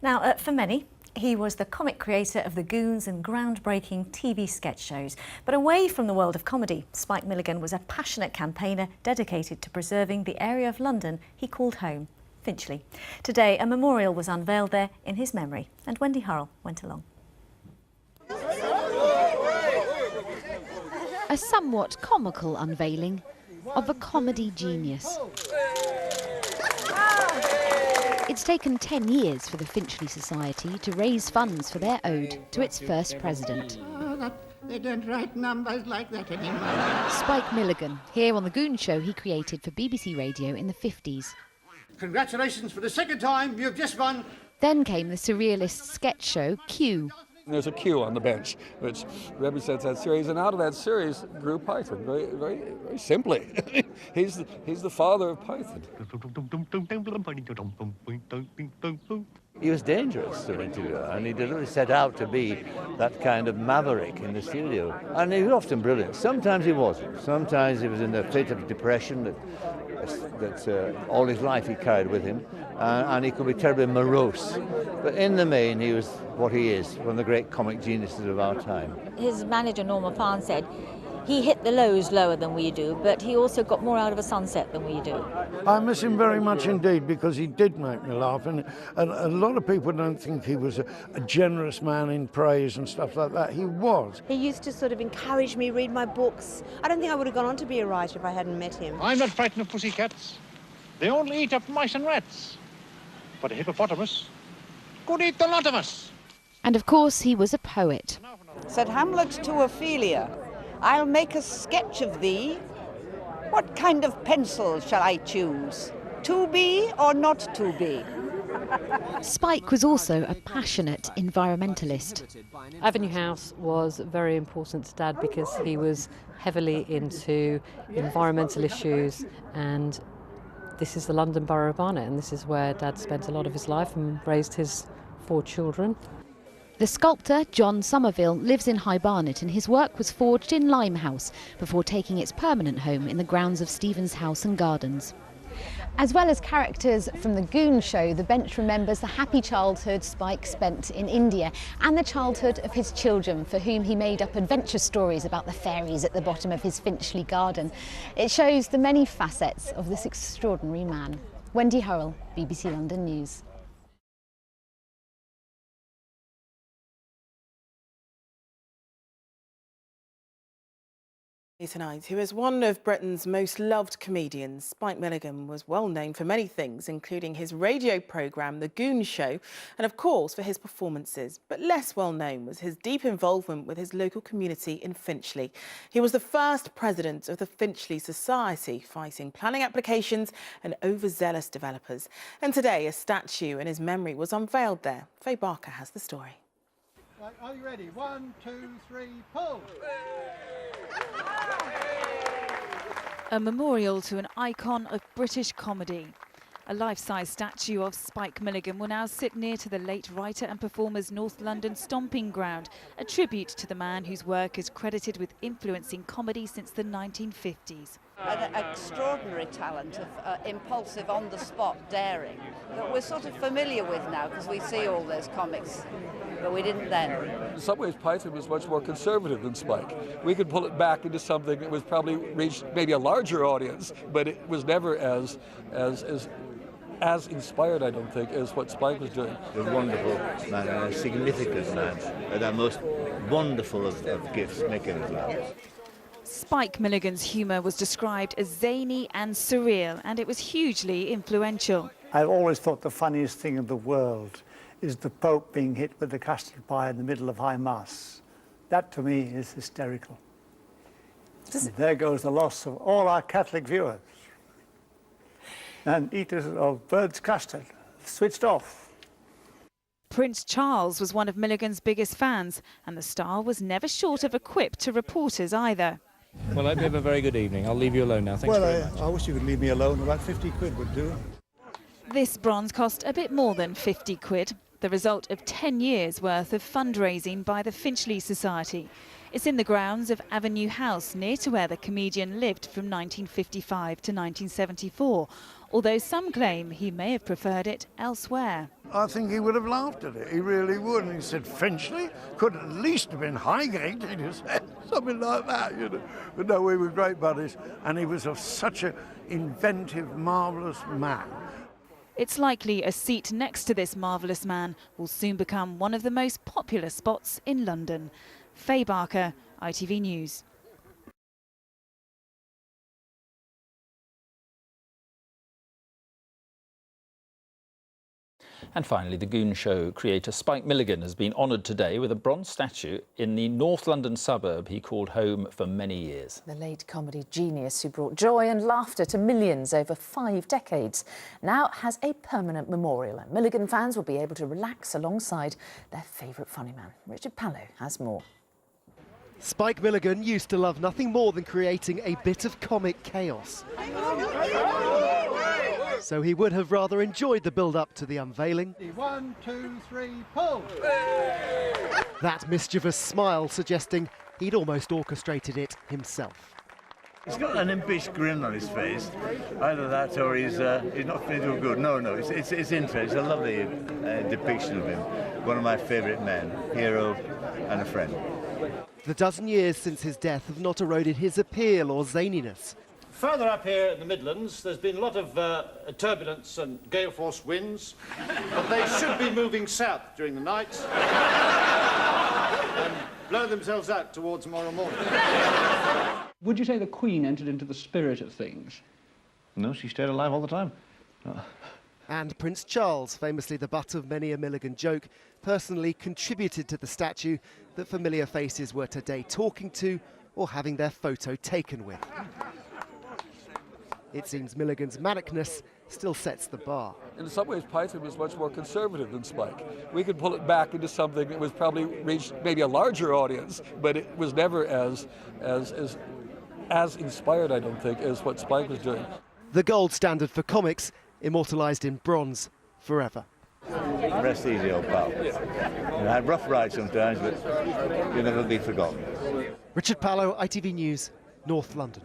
Now, for many, he was the comic creator of the Goons and groundbreaking TV sketch shows. But away from the world of comedy, Spike Milligan was a passionate campaigner dedicated to preserving the area of London he called home, Finchley. Today, a memorial was unveiled there in his memory, and Wendy Hurrell went along. A somewhat comical unveiling of a comedy genius. It's taken 10 years for the Finchley Society to raise funds for their ode to its first president. They don't write numbers like that anymore. Spike Milligan, here on The Goon Show he created for BBC Radio in the 50s. Congratulations, for the second time, you've just won. Then came the surrealist sketch show Q. There's a Q on the bench, which represents that series, and out of that series grew Python, very simply. He's the father of Python. He was dangerous to interview, and he deliberately set out to be that kind of maverick in the studio. And he was often brilliant. Sometimes he wasn't. Sometimes he was in a fit of depression that all his life he carried with him, and he could be terribly morose. But in the main, he was what he is, one of the great comic geniuses of our time. His manager, Norman Farn, said he hit the lows lower than we do, but he also got more out of a sunset than we do. I miss him very much indeed, because he did make me laugh, and a lot of people don't think he was a generous man in praise and stuff like that. He was. He used to sort of encourage me, read my books. I don't think I would have gone on to be a writer if I hadn't met him. I'm not frightened of pussycats. They only eat up mice and rats. But a hippopotamus could eat the lot of us. And of course he was a poet. Said Hamlet to Ophelia, I'll make a sketch of thee. What kind of pencil shall I choose? To be or not to be? Spike was also a passionate environmentalist. Avenue House was very important to Dad because he was heavily into environmental issues, and this is the London Borough of Barnet, and this is where Dad spent a lot of his life and raised his 4 children. The sculptor John Somerville lives in High Barnet, and his work was forged in Limehouse before taking its permanent home in the grounds of Stephen's House and Gardens. As well as characters from The Goon Show, the bench remembers the happy childhood Spike spent in India and the childhood of his children, for whom he made up adventure stories about the fairies at the bottom of his Finchley garden. It shows the many facets of this extraordinary man. Wendy Hurrell, BBC London News. Tonight, who is one of Britain's most loved comedians, Spike Milligan was well known for many things, including his radio programme, The Goon Show, and of course for his performances. But less well known was his deep involvement with his local community in Finchley. He was the first president of the Finchley Society, fighting planning applications and overzealous developers. And today, a statue in his memory was unveiled there. Faye Barker has the story. Right, are you ready? 1, 2, 3, pull! A memorial to an icon of British comedy. A life-size statue of Spike Milligan will now sit near to the late writer and performer's North London stomping ground, a tribute to the man whose work is credited with influencing comedy since the 1950s. An extraordinary talent of impulsive, on-the-spot daring that we're sort of familiar with now because we see all those comics, but we didn't then. In some ways, Python was much more conservative than Spike. We could pull it back into something that was probably reached maybe a larger audience, but it was never as inspired, I don't think, as what Spike was doing. A wonderful man and a significant man, and our most wonderful of gifts, making us laugh. Spike Milligan's humour was described as zany and surreal, and it was hugely influential. I've always thought the funniest thing in the world is the Pope being hit with the custard pie in the middle of High Mass. That, to me, is hysterical. There goes the loss of all our Catholic viewers and eaters of bird's custard, switched off. Prince Charles was one of Milligan's biggest fans, and the star was never short of a quip to reporters either. Well, I hope you have a very good evening. I'll leave you alone now. Thanks very much. I wish you could leave me alone. About 50 quid would do. This bronze cost a bit more than 50 quid. the result of 10 years' worth of fundraising by the Finchley Society. It's in the grounds of Avenue House, near to where the comedian lived from 1955 to 1974, although some claim he may have preferred it elsewhere. I think he would have laughed at it, he really would. And he said, Finchley could at least have been Highgate, he'd have said something like that, you know. But no, we were great buddies, and he was of such an inventive, marvellous man. It's likely a seat next to this marvellous man will soon become one of the most popular spots in London. Faye Barker, ITV News. And finally, the Goon Show creator Spike Milligan has been honoured today with a bronze statue in the North London suburb he called home for many years. The late comedy genius who brought joy and laughter to millions over 5 decades now has a permanent memorial, and Milligan fans will be able to relax alongside their favourite funny man. Richard Pallow has more. Spike Milligan used to love nothing more than creating a bit of comic chaos. So he would have rather enjoyed the build-up to the unveiling. 1, 2, 3, pull! That mischievous smile suggesting he'd almost orchestrated it himself. He's got an impish grin on his face. Either that or he's not feeling too good. No, it's interesting. It's a lovely depiction of him. One of my favourite men, hero and a friend. The dozen years since his death have not eroded his appeal or zaniness. Further up here in the Midlands, there's been a lot of turbulence and gale force winds, but they should be moving south during the night and blow themselves out towards tomorrow morning. Would you say the Queen entered into the spirit of things? No, she stayed alive all the time. And Prince Charles, famously the butt of many a Milligan joke, personally contributed to the statue that familiar faces were today talking to or having their photo taken with. It seems Milligan's manicness still sets the bar. In some ways, Python was much more conservative than Spike. We could pull it back into something that was probably reached maybe a larger audience, but it was never as inspired, I don't think, as what Spike was doing. The gold standard for comics, immortalised in bronze forever. Rest easy, old pal. I had rough rides sometimes, but you'll never be forgotten. Richard Pallow, ITV News, North London.